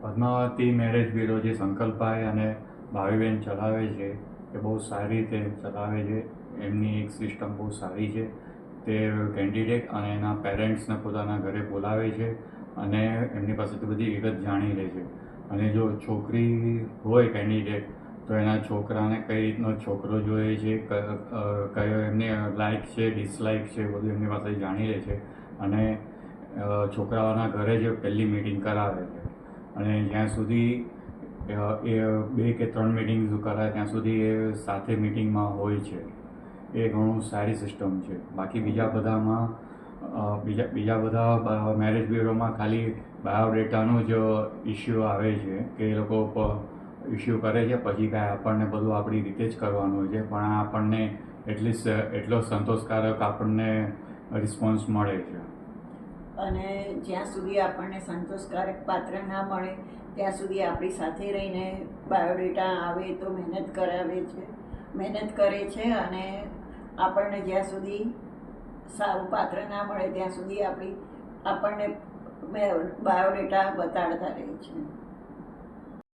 Padmavati marriage bureau જે સંકલ્પભાઈ અને ભાવીબેન ચલાવે છે એ બહુ સારી રીતે ચલાવે છે. એમની એક સિસ્ટમ બહુ સારી છે. તે કેન્ડિડેટ અને એના પેરેન્ટ્સને પોતાના ઘરે બોલાવે છે અને એમની પાસેથી બધી વિગત જાણી લે છે. અને જો છોકરી હોય કેન્ડિડેટ તો એના છોકરાને કઈ રીતનો છોકરો જોઈએ છે, કયો એમને લાઇક છે, ડિસલાઇક છે, બધું એમની પાસે જાણી લે છે. અને છોકરાઓના ઘરે જ પહેલી મિટિંગ કરાવે છે. અને જ્યાં સુધી એ 2 કે 3 મિટિંગ કરાવે ત્યાં સુધી એ સાથે મિટિંગમાં હોય છે. એ ઘણું સારી સિસ્ટમ છે. બાકી બીજા બધા મેરેજ બ્યુરોમાં ખાલી બાયોડેટાનો જ ઇસ્યુ આવે છે કે એ લોકો ઇસ્યુ કરે છે, પછી કાંઈ આપણને બધું આપણી રીતે જ કરવાનું હોય છે. પણ આપણને એટલીસ્ટ એટલો સંતોષકારક આપણને રિસ્પોન્સ મળે છે. અને જ્યાં સુધી આપણને સંતોષકારક પાત્ર ના મળે ત્યાં સુધી આપણી સાથે રહીને બાયોડેટા આવે તો મહેનત કરે છે. અને આપણને જ્યાં સુધી સારું પાત્ર ના મળે ત્યાં સુધી આપણને બાયોડેટા બતાડતા રહે છે.